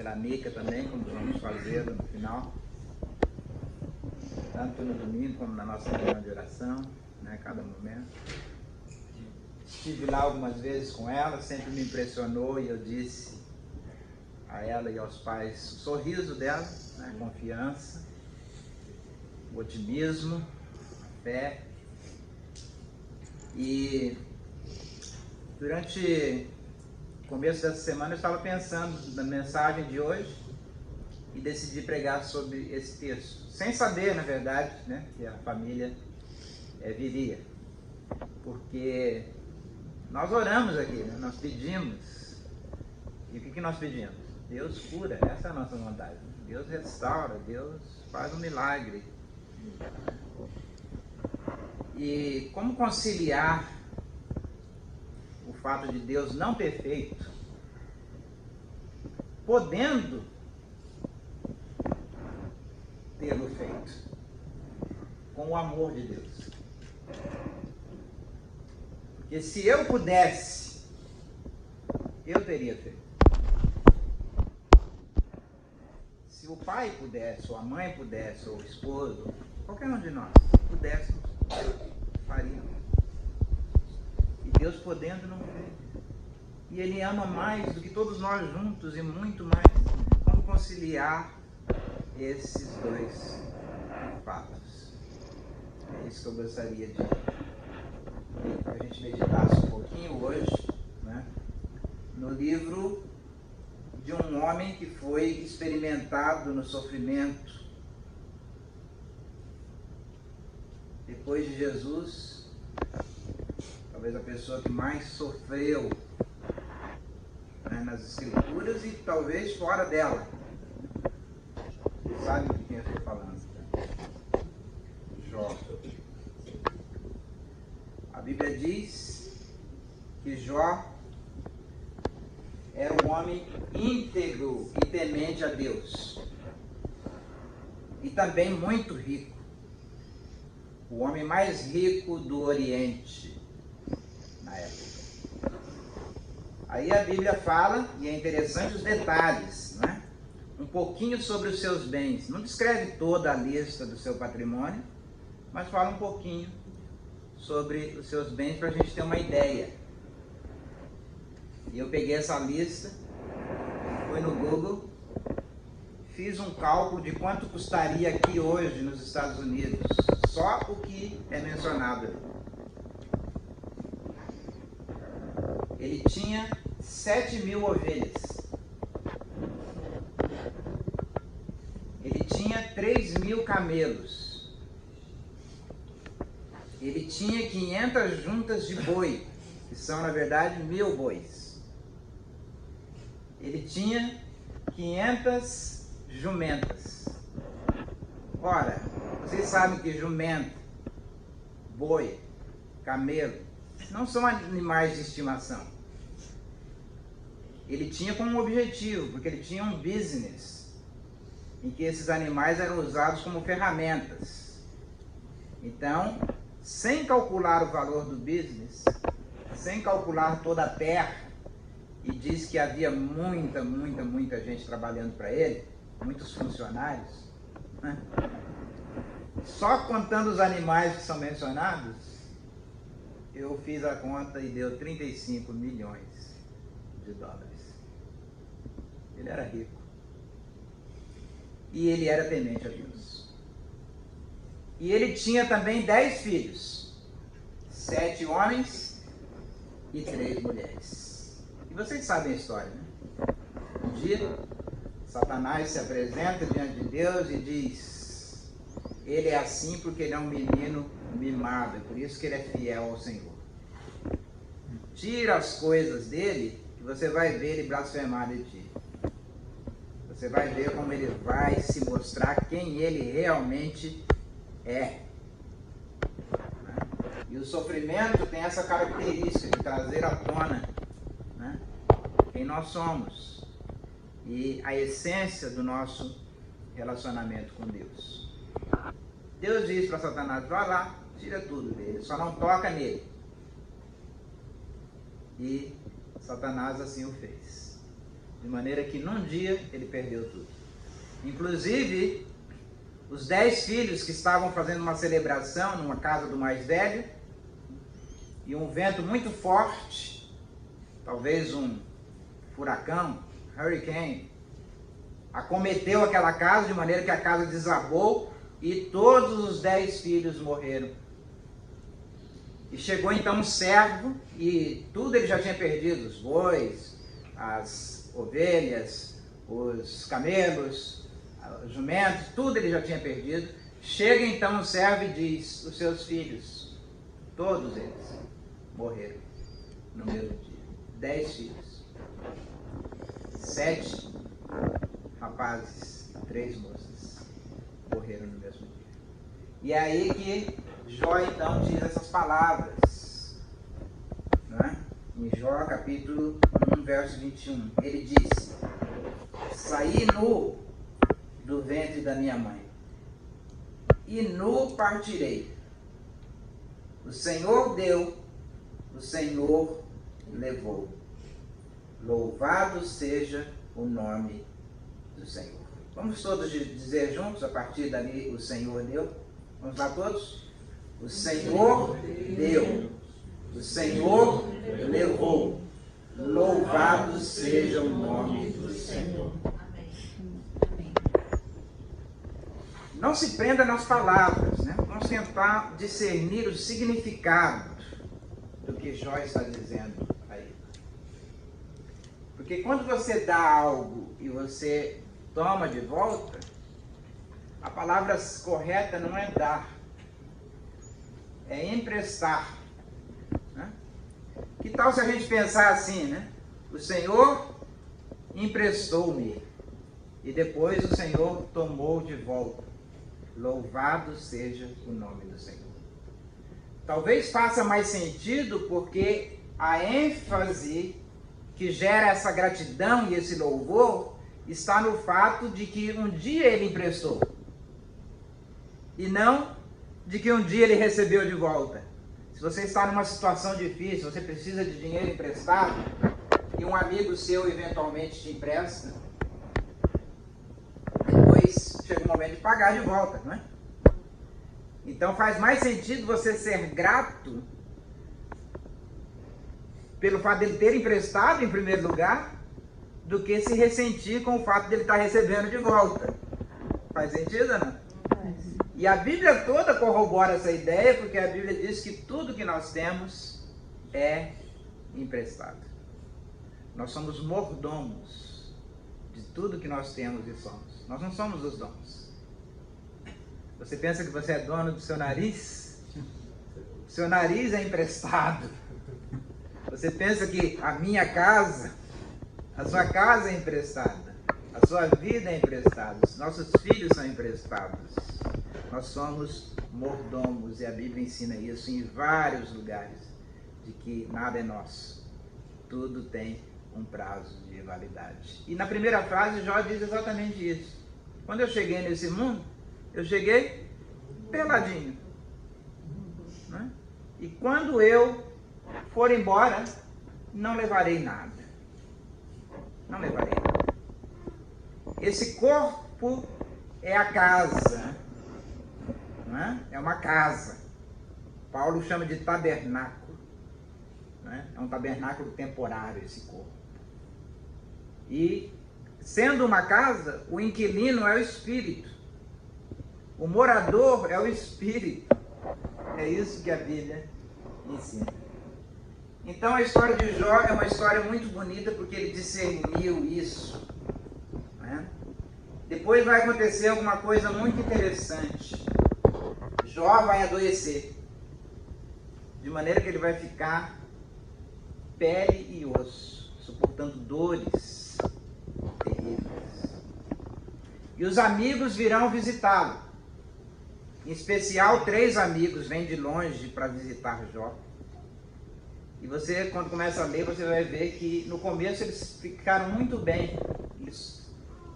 pela Nica também, como vamos fazer no final, tanto no domingo como na nossa reunião de oração, né, cada momento. Estive lá algumas vezes com ela, sempre me impressionou e eu disse a ela e aos pais o sorriso dela, né, a confiança, o otimismo, a fé. E durante o começo dessa semana eu estava pensando na mensagem de hoje e decidi pregar sobre esse texto, sem saber, na verdade, né, que a família viria, porque nós oramos aqui, né, nós pedimos, e o que nós pedimos? Deus cura, essa é a nossa vontade, Deus restaura, Deus faz um milagre. E como conciliar o fato de Deus não ter feito, podendo tê-lo feito, com o amor de Deus? Porque se eu pudesse, eu teria feito. Se o pai pudesse, ou a mãe pudesse, ou o esposo, qualquer um de nós pudéssemos, faríamos. E Deus podendo não fez. E Ele ama mais do que todos nós juntos e muito mais. Como conciliar esses dois fatos? É isso que eu gostaria de que a gente meditasse um pouquinho hoje, né, no livro de um homem que foi experimentado no sofrimento. Depois de Jesus, talvez a pessoa que mais sofreu, né, nas Escrituras e talvez fora dela. Vocês sabem de quem eu estou falando? Jó. A Bíblia diz que Jó era um homem íntegro e temente a Deus. E também muito rico. O homem mais rico do Oriente na época. Aí a Bíblia fala, e é interessante os detalhes, né? Um pouquinho sobre os seus bens. Não descreve toda a lista do seu patrimônio, mas fala um pouquinho sobre os seus bens para a gente ter uma ideia. E eu peguei essa lista, fui no Google, fiz um cálculo de quanto custaria aqui hoje nos Estados Unidos, só o que é mencionado ali. Ele tinha 7.000 ovelhas. Ele tinha 3.000 camelos. Ele tinha 500 juntas de boi, que são, na verdade, 1.000 bois. Ele tinha 500 jumentas. Ora, vocês sabem que jumento, boi, camelo, não são animais de estimação. Ele tinha como objetivo, porque ele tinha um business, em que esses animais eram usados como ferramentas. Então, sem calcular o valor do business, sem calcular toda a terra, e diz que havia muita gente trabalhando para ele, muitos funcionários, né? Só contando os animais que são mencionados, eu fiz a conta e deu 35 milhões de dólares. Ele era rico. E ele era temente a Deus. E ele tinha também 10 filhos. 7 homens e 3 mulheres. E vocês sabem a história, né? Um dia, Satanás se apresenta diante de Deus e diz: ele é assim porque ele é um menino mimado, é por isso que ele é fiel ao Senhor. Tira as coisas dele e você vai ver ele blasfemar de ti. Você vai ver como ele vai se mostrar quem ele realmente é. E o sofrimento tem essa característica de trazer à tona, né, quem nós somos e a essência do nosso relacionamento com Deus. Deus diz para Satanás: vai lá, tira tudo dele, só não toca nele. E Satanás assim o fez. De maneira que num dia ele perdeu tudo. Inclusive, os 10 filhos que estavam fazendo uma celebração numa casa do mais velho, e um vento muito forte, talvez um furacão, hurricane, acometeu aquela casa de maneira que a casa desabou e todos os 10 filhos morreram. E chegou então um servo e tudo ele já tinha perdido, os bois, as ovelhas, os camelos, os jumentos, tudo ele já tinha perdido. Chega então o servo e diz, os seus filhos, todos eles morreram no mesmo dia. 10 filhos. 7 rapazes, 3 moças morreram no mesmo dia. E é aí que Jó então diz essas palavras, né? Em Jó capítulo 1, verso 21, ele diz: saí nu do ventre da minha mãe, e nu partirei. O Senhor deu, o Senhor levou. Louvado seja o nome do Senhor. Vamos todos dizer juntos, a partir dali, o Senhor deu? Vamos lá todos? O Senhor deu, o Senhor levou. Louvado seja o nome do Senhor. Não se prenda nas palavras, né? Vamos tentar discernir o significado do que Jó está dizendo aí. Porque quando você dá algo e você toma de volta, a palavra correta não é dar, é emprestar. Né? Que tal se a gente pensar assim, né? O Senhor emprestou-me e depois o Senhor tomou de volta. Louvado seja o nome do Senhor. Talvez faça mais sentido porque a ênfase que gera essa gratidão e esse louvor está no fato de que um dia ele emprestou e não de que um dia ele recebeu de volta. Se você está numa situação difícil, você precisa de dinheiro emprestado e um amigo seu eventualmente te empresta, depois chega o momento de pagar de volta, não é? Então faz mais sentido você ser grato pelo fato dele ter emprestado em primeiro lugar do que se ressentir com o fato dele estar recebendo de volta. Faz sentido, não? E a Bíblia toda corrobora essa ideia, porque a Bíblia diz que tudo que nós temos é emprestado. Nós somos mordomos de tudo que nós temos e somos. Nós não somos os donos. Você pensa que você é dono do seu nariz? O seu nariz é emprestado. Você pensa que a minha casa, a sua casa é emprestada. A sua vida é emprestada. Os nossos filhos são emprestados. Nós somos mordomos e a Bíblia ensina isso em vários lugares, de que nada é nosso. Tudo tem um prazo de validade. E na primeira frase, Jó diz exatamente isso. Quando eu cheguei nesse mundo, eu cheguei peladinho. Né? E quando eu for embora, não levarei nada. Não levarei nada. Esse corpo é a casa. Não é? É uma casa. Paulo chama de tabernáculo. Não é? É um tabernáculo temporário esse corpo. E, sendo uma casa, o inquilino é o espírito. O morador é o espírito. É isso que a Bíblia ensina. Então a história de Jó é uma história muito bonita porque ele discerniu isso. Né? Depois vai acontecer alguma coisa muito interessante. Jó vai adoecer. De maneira que ele vai ficar pele e osso, suportando dores terríveis. E os amigos virão visitá-lo. Em especial, 3 amigos vêm de longe para visitar Jó. E você, quando começa a ler, você vai ver que no começo eles ficaram muito bem. Eles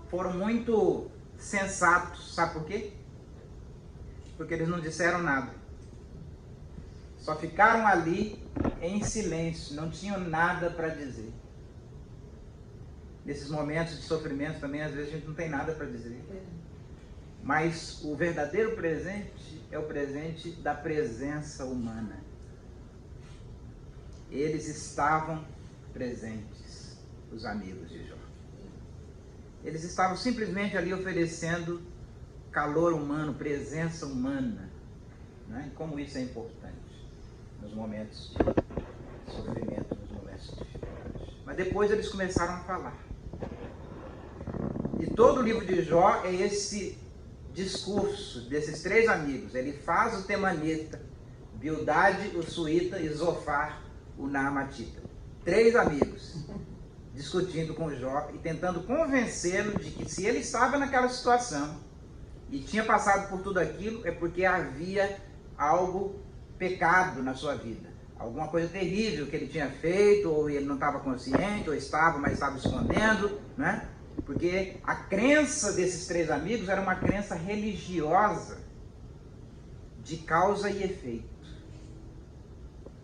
foram muito sensatos. Sabe por quê? Porque eles não disseram nada. Só ficaram ali em silêncio, não tinham nada para dizer. nesses momentos de sofrimento também, às vezes a gente não tem nada para dizer. Mas o verdadeiro presente é o presente da presença humana. Eles estavam presentes, os amigos de Jó. Eles estavam simplesmente ali oferecendo calor humano, presença humana. Né? E como isso é importante nos momentos de sofrimento, nos momentos de dificuldade. Mas depois eles começaram a falar. E todo o livro de Jó é esse discurso desses três amigos. Ele faz o temanita, Bildade, o suíta, e Zofar, o naamatita. Três amigos discutindo com Jó e tentando convencê-lo de que se ele estava naquela situação e tinha passado por tudo aquilo, é porque havia algo pecado na sua vida. Alguma coisa terrível que ele tinha feito, ou ele não estava consciente, ou estava, mas estava escondendo, né? Porque a crença desses três amigos era uma crença religiosa de causa e efeito.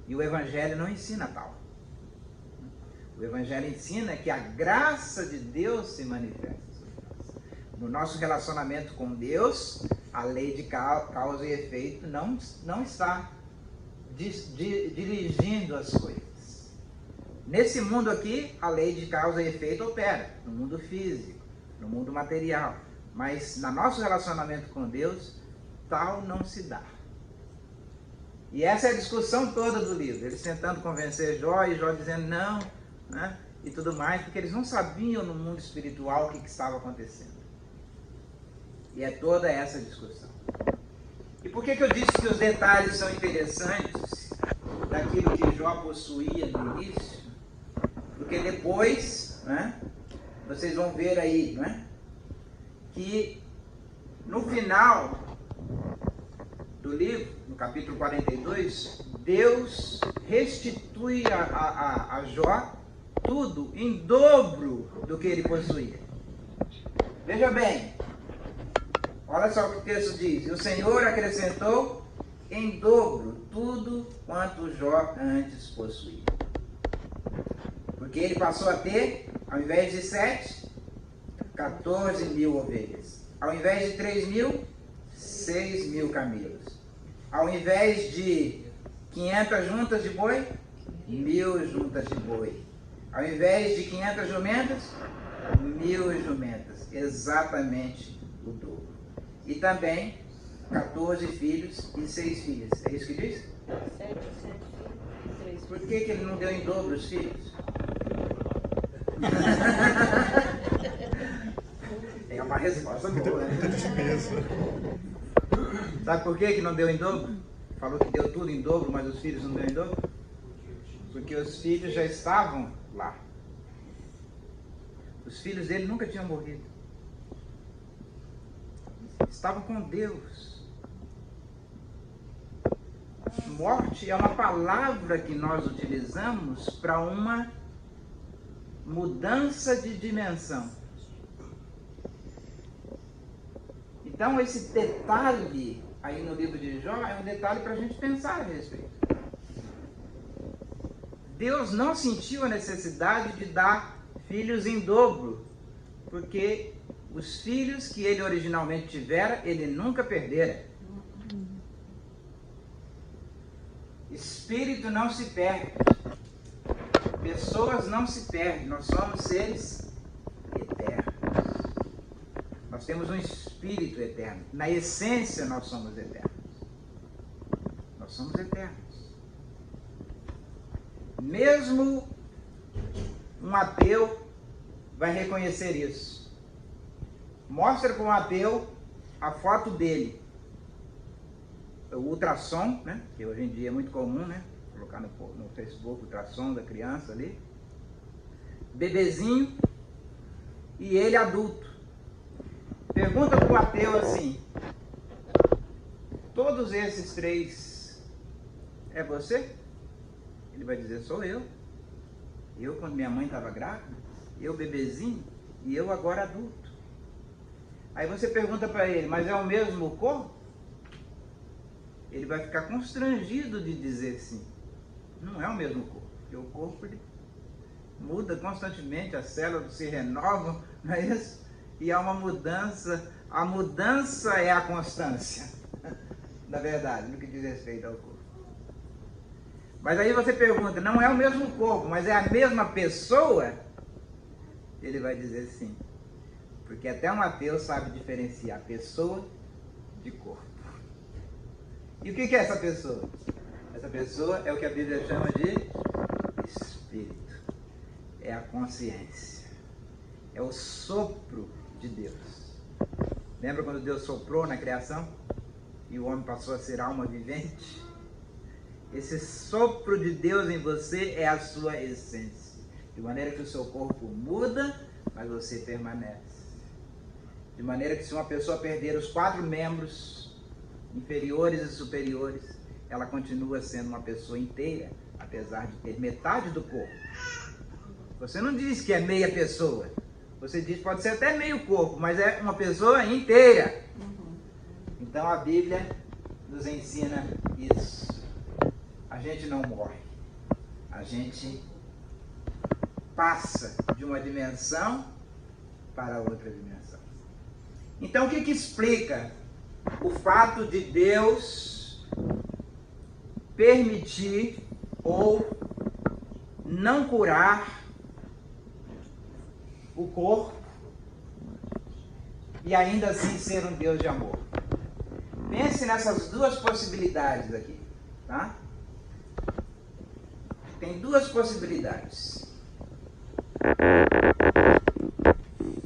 E o Evangelho não ensina tal. O Evangelho ensina que a graça de Deus se manifesta sobre nós. No nosso relacionamento com Deus, a lei de causa e efeito não está dirigindo as coisas. Nesse mundo aqui, a lei de causa e efeito opera, no mundo físico, no mundo material. Mas no nosso relacionamento com Deus, tal não se dá. E essa é a discussão toda do livro. Eles tentando convencer Jó e Jó dizendo não, né? E tudo mais, porque eles não sabiam no mundo espiritual o que estava acontecendo. E é toda essa discussão. E por que eu disse que os detalhes são interessantes daquilo que Jó possuía no início? Porque depois, né, vocês vão ver aí, né, que no final do livro, no capítulo 42, Deus restitui a Jó tudo em dobro do que ele possuía. Veja bem, olha só o que o texto diz: e o Senhor acrescentou em dobro tudo quanto Jó antes possuía. Porque ele passou a ter, ao invés de 7, 14 mil ovelhas. Ao invés de 3 mil, 6 mil camelos. Ao invés de 500 juntas de boi, 1000 juntas de boi. Ao invés de 500 jumentas, 1000 jumentas. Exatamente o dobro. E também 14 filhos e 6 filhas. É isso que diz? 7 filhos e 3 filhos. Por que ele não deu em dobro os filhos? É uma resposta boa, né? Sabe por que não deu em dobro? Falou que deu tudo em dobro, mas os filhos não deu em dobro? Porque os filhos já estavam lá. Os filhos dele nunca tinham morrido. Estavam com Deus. Morte é uma palavra que nós utilizamos para uma mudança de dimensão. Então esse detalhe aí no livro de Jó é um detalhe para a gente pensar a respeito. Deus não sentiu a necessidade de dar filhos em dobro, porque os filhos que ele originalmente tivera, ele nunca perdera. Espírito não se perde. Pessoas não se perdem. Nós somos seres eternos. Nós temos um espírito eterno. Na essência, nós somos eternos. Nós somos eternos. Mesmo um ateu vai reconhecer isso. Mostra para um ateu a foto dele. O ultrassom, né? Que hoje em dia é muito comum, né? Colocar no Facebook o ultrassom da criança ali. Bebezinho e ele adulto. Pergunta para o ateu assim: todos esses três é você? Ele vai dizer: sou eu. Eu quando minha mãe estava grávida, eu bebezinho e eu agora adulto. Aí você pergunta para ele: mas é o mesmo corpo? Ele vai ficar constrangido de dizer sim. Não é o mesmo corpo, porque o corpo muda constantemente, as células se renovam, não é isso? E há uma mudança, a mudança é a constância, na verdade, no que diz respeito ao corpo. Mas aí você pergunta, não é o mesmo corpo, mas é a mesma pessoa? Ele vai dizer sim, porque até um ateu sabe diferenciar pessoa de corpo. E o que é essa pessoa? Essa pessoa é o que a Bíblia chama de espírito. É a consciência. É o sopro de Deus. Lembra quando Deus soprou na criação? E o homem passou a ser alma vivente? Esse sopro de Deus em você é a sua essência. De maneira que o seu corpo muda, mas você permanece. De maneira que se uma pessoa perder os 4 membros inferiores e superiores, ela continua sendo uma pessoa inteira, apesar de ter metade do corpo. Você não diz que é meia pessoa. Você diz que pode ser até meio corpo, mas é uma pessoa inteira. Então a Bíblia nos ensina isso. A gente não morre. A gente passa de uma dimensão para outra dimensão. Então o que explica o fato de Deus permitir ou não curar o corpo e ainda assim ser um Deus de amor? Pense nessas 2 possibilidades aqui, tá? Tem 2 possibilidades.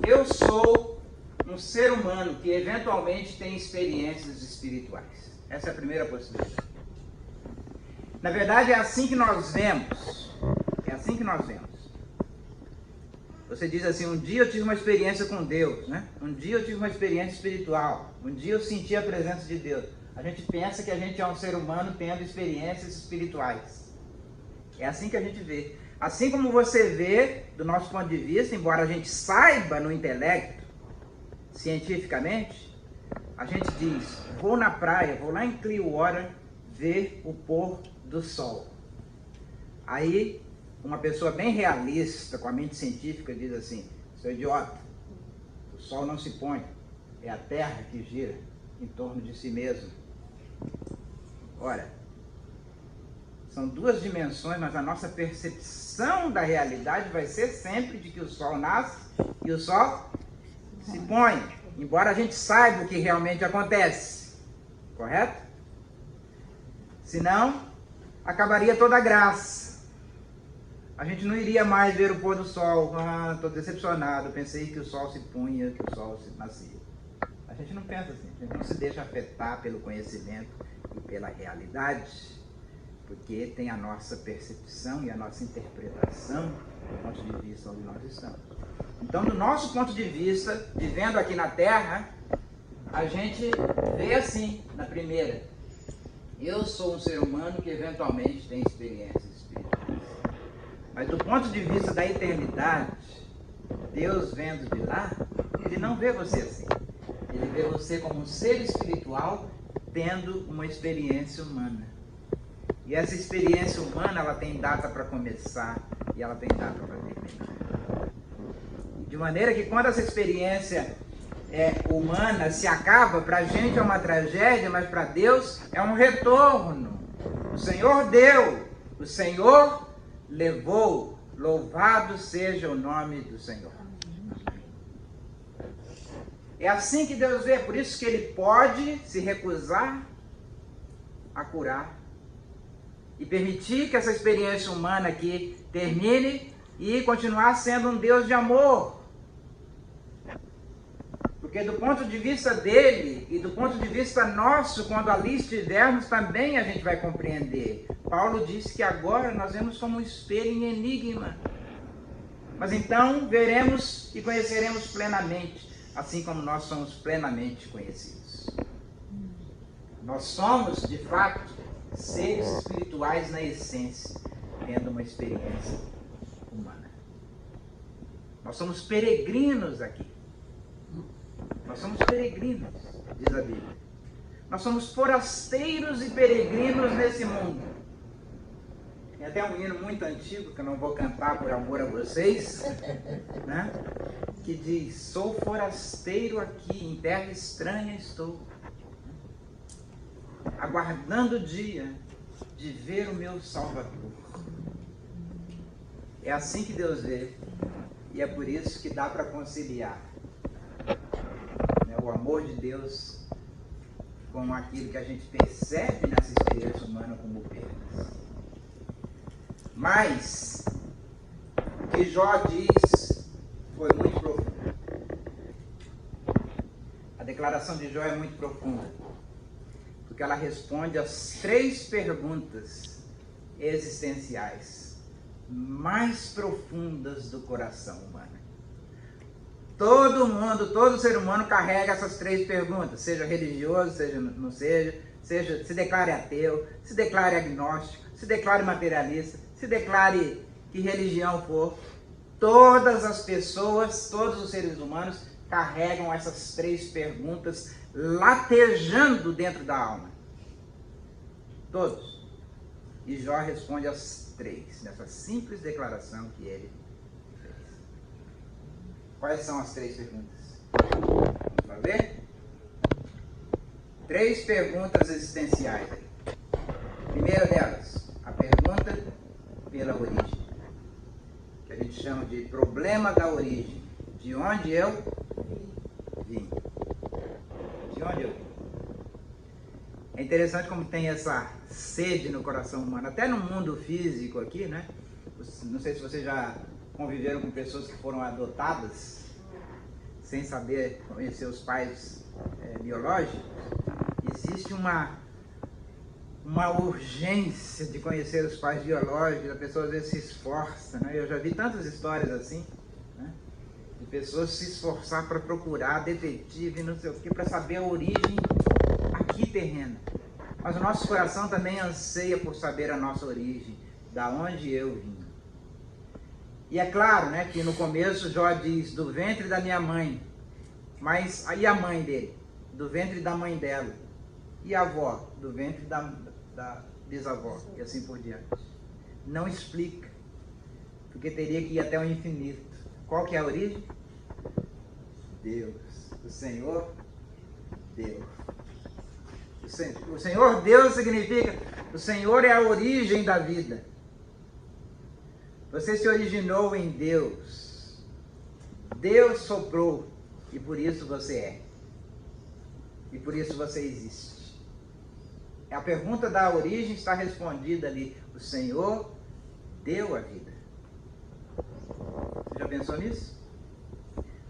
Eu sou um ser humano que eventualmente tem experiências espirituais. Essa é a primeira possibilidade. Na verdade, é assim que nós vemos. É assim que nós vemos. Você diz assim, um dia eu tive uma experiência com Deus, né? Um dia eu tive uma experiência espiritual. Um dia eu senti a presença de Deus. A gente pensa que a gente é um ser humano tendo experiências espirituais. É assim que a gente vê. Assim como você vê, do nosso ponto de vista, embora a gente saiba no intelecto, cientificamente, a gente diz, vou na praia, vou lá em Clearwater ver o pôr do sol. Aí, uma pessoa bem realista, com a mente científica, diz assim, seu idiota, o sol não se põe, é a terra que gira em torno de si mesmo. Ora, são 2 dimensões, mas a nossa percepção da realidade vai ser sempre de que o sol nasce e o sol se põe, embora a gente saiba o que realmente acontece, correto? Senão, acabaria toda a graça. A gente não iria mais ver o pôr do sol. Ah, estou decepcionado, pensei que o sol se punha, que o sol se nascia. A gente não pensa assim, a gente não se deixa afetar pelo conhecimento e pela realidade, porque tem a nossa percepção e a nossa interpretação do ponto de vista onde nós estamos. Então, do nosso ponto de vista, vivendo aqui na Terra, a gente vê assim, na primeira. Eu sou um ser humano que eventualmente tem experiências espirituais. Mas do ponto de vista da eternidade, Deus vendo de lá, Ele não vê você assim. Ele vê você como um ser espiritual tendo uma experiência humana. E essa experiência humana, ela tem data para começar e ela tem data para terminar. De maneira que quando essa experiência humana se acaba, para a gente é uma tragédia, mas para Deus é um retorno. O Senhor deu, o Senhor levou, louvado seja o nome do Senhor. É assim que Deus vê, por isso que Ele pode se recusar a curar e permitir que essa experiência humana aqui termine e continuar sendo um Deus de amor. Porque do ponto de vista dele e do ponto de vista nosso, quando ali estivermos, também a gente vai compreender. Paulo disse que agora nós vemos como um espelho em enigma. Mas então veremos e conheceremos plenamente, assim como nós somos plenamente conhecidos. Nós somos, de fato, seres espirituais na essência, tendo uma experiência humana. Nós somos peregrinos aqui. Nós somos peregrinos, diz a Bíblia. Nós somos forasteiros e peregrinos nesse mundo. Tem até um hino muito antigo, que eu não vou cantar por amor a vocês, né? Que diz: sou forasteiro aqui, em terra estranha estou, aguardando o dia de ver o meu Salvador. É assim que Deus vê, e é por isso que dá para conciliar, né, o amor de Deus com aquilo que a gente percebe nessa experiência humana como perdas. Mas o que Jó diz foi muito profundo. A declaração de Jó é muito profunda, porque ela responde às 3 perguntas existenciais mais profundas do coração humano. Todo mundo, todo ser humano carrega essas 3 perguntas, seja religioso, seja não seja, se declare ateu, se declare agnóstico, se declare materialista, se declare que religião for. Todas as pessoas, todos os seres humanos carregam essas 3 perguntas latejando dentro da alma. Todos. E Jó responde às 3, nessa simples declaração que ele fez. Quais são as 3 perguntas? Vamos ver? 3 perguntas existenciais aí. Primeira delas, a pergunta pela origem, que a gente chama de problema da origem. De onde eu vim? De onde eu vim? É interessante como tem essa sede no coração humano, até no mundo físico aqui, né? Não sei se vocês já conviveram com pessoas que foram adotadas sem saber conhecer os pais biológicos. Existe uma urgência de conhecer os pais biológicos, a pessoa às vezes se esforça, né? Eu já vi tantas histórias assim, né? De pessoas se esforçar para procurar detetive, não sei o que, para saber a origem aqui terrena. Mas o nosso coração também anseia por saber a nossa origem, da onde eu vim. E é claro, né, que no começo Jó diz, do ventre da minha mãe, mas aí a mãe dele, do ventre da mãe dela, e a avó, do ventre da bisavó, e assim por diante. Não explica, porque teria que ir até o infinito. Qual que é a origem? Deus, o Senhor Deus. O Senhor Deus significa, o Senhor é a origem da vida. Você se originou em Deus. Deus soprou e por isso você é. E por isso você existe. A pergunta da origem está respondida ali. O Senhor deu a vida. Você já pensou nisso?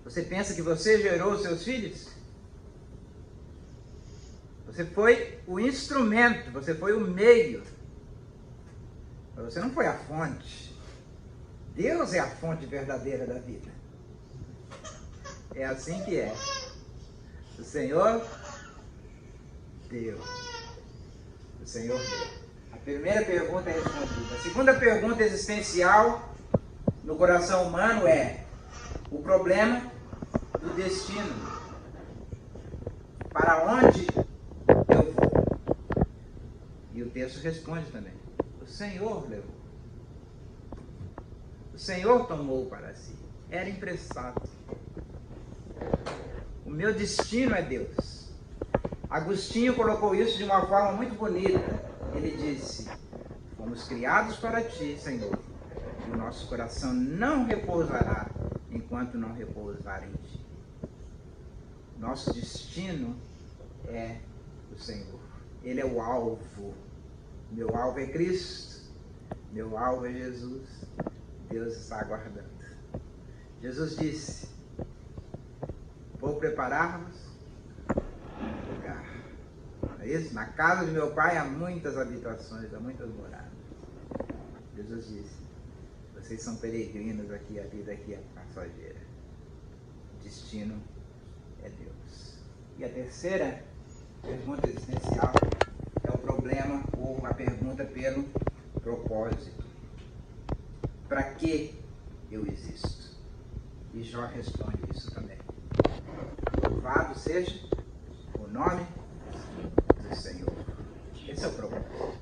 Você pensa que você gerou os seus filhos? Você foi o instrumento, você foi o meio. Mas você não foi a fonte. Deus é a fonte verdadeira da vida. É assim que é. O Senhor deu. O Senhor deu. A primeira pergunta é respondida. A segunda pergunta existencial no coração humano é o problema do destino. Para onde eu vou? E o texto responde também. O Senhor levou. O Senhor tomou para si. Era emprestado. O meu destino é Deus. Agostinho colocou isso de uma forma muito bonita. Ele disse, fomos criados para ti, Senhor, e o nosso coração não repousará enquanto não repousar em ti. Nosso destino é o Senhor. Ele é o alvo. Meu alvo é Cristo. Meu alvo é Jesus. Deus está aguardando. Jesus disse, vou preparar-vos um lugar. Não é isso? Na casa de meu Pai há muitas habitações, há muitas moradas. Jesus disse, vocês são peregrinos aqui, a vida aqui é passageira. O destino é Deus. E a terceira pergunta existencial é o problema ou a pergunta pelo propósito. Para que eu existo? E Jó responde isso também. Louvado seja o nome do Senhor. Esse é o propósito.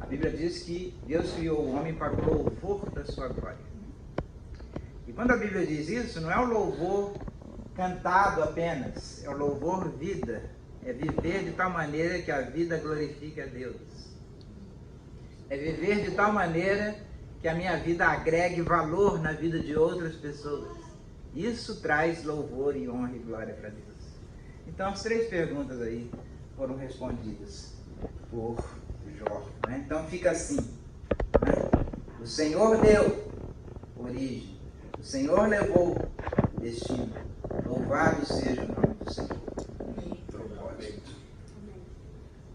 A Bíblia diz que Deus criou o homem para o louvor da sua glória. E quando a Bíblia diz isso, não é o louvor cantado apenas, é o louvor vida. É viver de tal maneira que a vida glorifique a Deus. É viver de tal maneira que a minha vida agregue valor na vida de outras pessoas. Isso traz louvor e honra e glória para Deus. Então as 3 perguntas aí foram respondidas por Jó, né? Então fica assim, né? O Senhor deu origem, o Senhor levou destino. Louvado seja o nome do Senhor.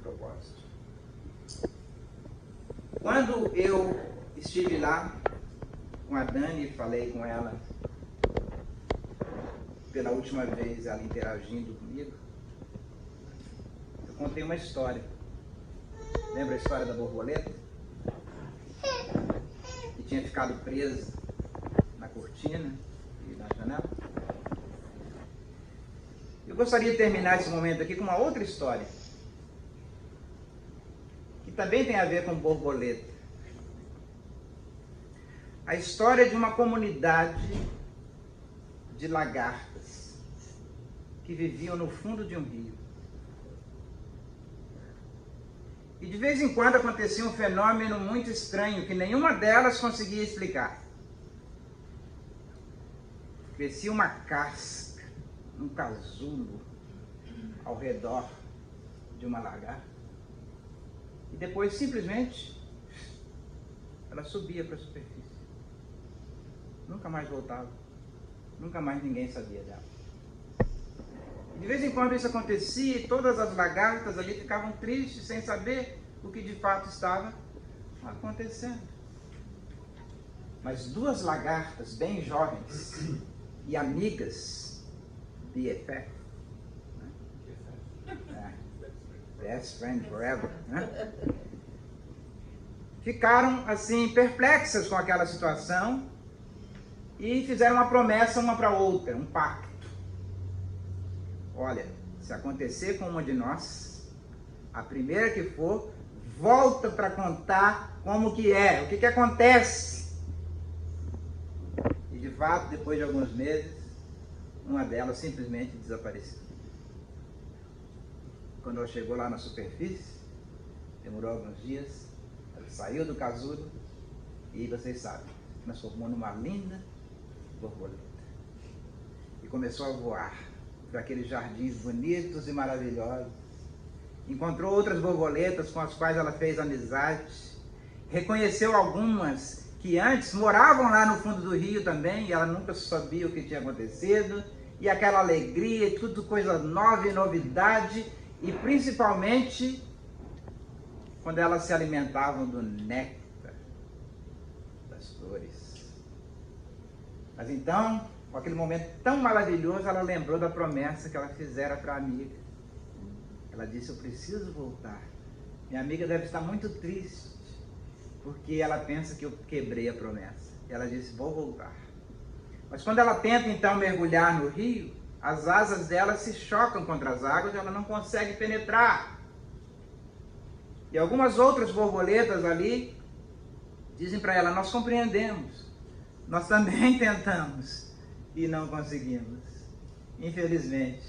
Propósito. Quando eu estive lá com a Dani, falei com ela pela última vez, ela interagindo comigo, eu contei uma história. Lembra a história da borboleta? Que tinha ficado presa na cortina e na janela. Eu gostaria de terminar esse momento aqui com uma outra história, que também tem a ver com borboleta. A história de uma comunidade de lagartas que viviam no fundo de um rio. E de vez em quando acontecia um fenômeno muito estranho que nenhuma delas conseguia explicar. Crescia uma casca, um casulo ao redor de uma lagarta. E depois simplesmente ela subia para a superfície. Nunca mais voltava. Nunca mais ninguém sabia dela. E de vez em quando isso acontecia e todas as lagartas ali ficavam tristes, sem saber o que de fato estava acontecendo. Mas 2 lagartas bem jovens e amigas, BFF, né? Best Friend Forever, né? Ficaram assim perplexas com aquela situação e fizeram uma promessa uma para outra, um pacto. Olha, se acontecer com uma de nós, a primeira que for, volta para contar como que é, o que que acontece. E de fato, depois de alguns meses, uma delas simplesmente desapareceu. Quando ela chegou lá na superfície, demorou alguns dias, ela saiu do casulo e, vocês sabem, transformou numa linda borboleta. E começou a voar por aqueles jardins bonitos e maravilhosos. Encontrou outras borboletas com as quais ela fez amizade. Reconheceu algumas que antes moravam lá no fundo do rio também, e ela nunca sabia o que tinha acontecido. E aquela alegria, tudo coisa nova e novidade, e principalmente quando elas se alimentavam do néctar das flores. Mas então, com aquele momento tão maravilhoso, ela lembrou da promessa que ela fizera para a amiga. Ela disse, eu preciso voltar. Minha amiga deve estar muito triste, porque ela pensa que eu quebrei a promessa. E ela disse, vou voltar. Mas quando ela tenta então mergulhar no rio, as asas dela se chocam contra as águas e ela não consegue penetrar. E algumas outras borboletas ali dizem para ela, nós compreendemos, nós também tentamos e não conseguimos. Infelizmente,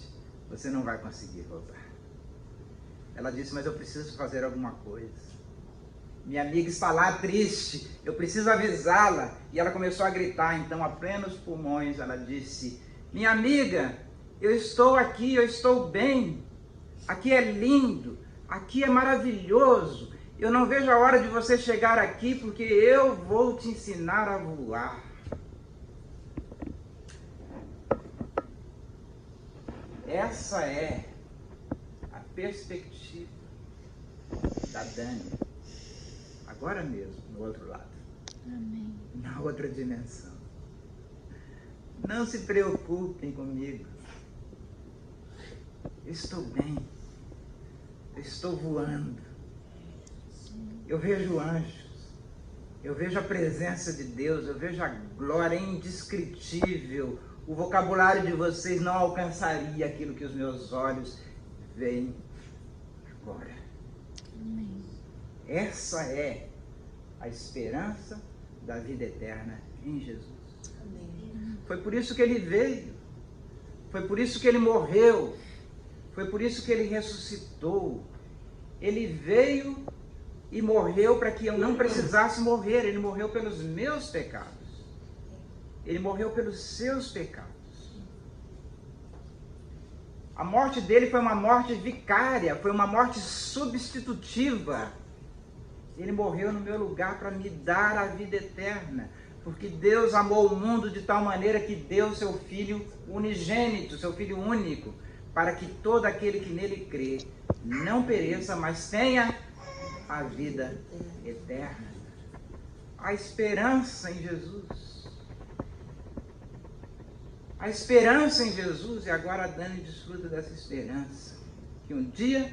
você não vai conseguir voltar. Ela disse, mas eu preciso fazer alguma coisa. Minha amiga está lá triste, eu preciso avisá-la. E ela começou a gritar, então, a plenos pulmões, ela disse, minha amiga, eu estou aqui, eu estou bem. Aqui é lindo, aqui é maravilhoso. Eu não vejo a hora de você chegar aqui, porque eu vou te ensinar a voar. Essa é a perspectiva da Dani, agora mesmo, no outro lado. Amém. Na outra dimensão. Não se preocupem comigo. Eu estou bem. Eu estou voando. Eu vejo anjos. Eu vejo a presença de Deus. Eu vejo a glória indescritível. O vocabulário de vocês não alcançaria aquilo que os meus olhos veem agora. Amém. Essa é a esperança da vida eterna em Jesus. Foi por isso que ele veio. Foi por isso que ele morreu. Foi por isso que ele ressuscitou. Ele veio e morreu para que eu não precisasse morrer. Ele morreu pelos meus pecados. Ele morreu pelos seus pecados. A morte dele foi uma morte vicária, foi uma morte substitutiva. Ele morreu no meu lugar para me dar a vida eterna. Porque Deus amou o mundo de tal maneira que deu seu Filho unigênito, seu Filho único, para que todo aquele que nele crê não pereça, mas tenha a vida eterna. A esperança em Jesus. A esperança em Jesus, e agora a Dani desfruta dessa esperança. Que um dia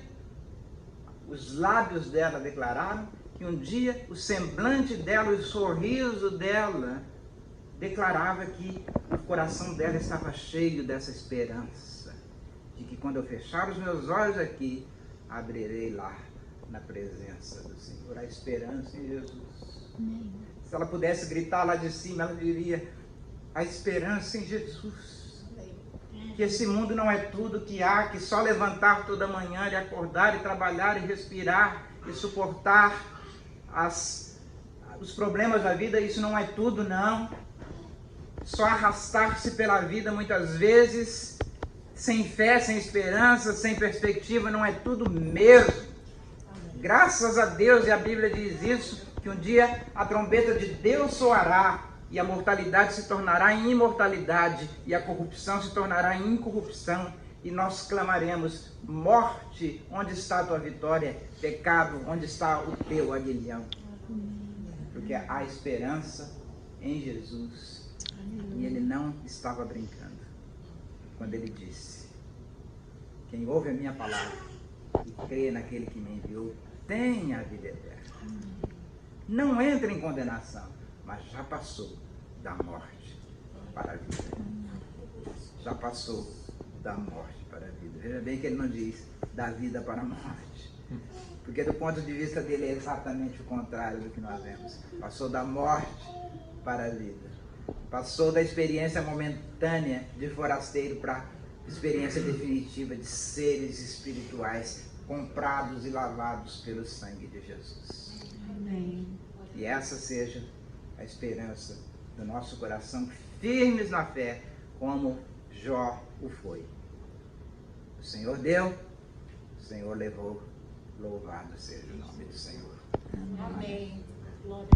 os lábios dela declararam, que um dia o semblante dela, o sorriso dela declarava que o coração dela estava cheio dessa esperança. De que quando eu fechar os meus olhos aqui, abrirei lá na presença do Senhor. A esperança em Jesus. Amém. Se ela pudesse gritar lá de cima, ela diria: a esperança em Jesus. Que esse mundo não é tudo que há, que só levantar toda manhã e acordar e trabalhar e respirar e suportar os problemas da vida, isso não é tudo, não. Só arrastar-se pela vida muitas vezes, sem fé, sem esperança, sem perspectiva, não é tudo mesmo. Graças a Deus, e a Bíblia diz isso, que um dia a trombeta de Deus soará, e a mortalidade se tornará em imortalidade, e a corrupção se tornará em incorrupção, e nós clamaremos: morte, onde está a tua vitória? Pecado, onde está o teu aguilhão? Porque há esperança em Jesus. E ele não estava brincando quando ele disse: quem ouve a minha palavra e crê naquele que me enviou, tem a vida eterna. Não entra em condenação, mas já passou da morte para a vida. Já passou da morte para a vida. Veja bem que ele não diz da vida para a morte. Porque do ponto de vista dele é exatamente o contrário do que nós vemos. Passou da morte para a vida. Passou da experiência momentânea de forasteiro para a experiência definitiva de seres espirituais comprados e lavados pelo sangue de Jesus. Amém. E essa seja a esperança do nosso coração, firmes na fé, como Jó o foi. O Senhor deu, o Senhor levou, louvado seja o nome do Senhor. Amém. Glória.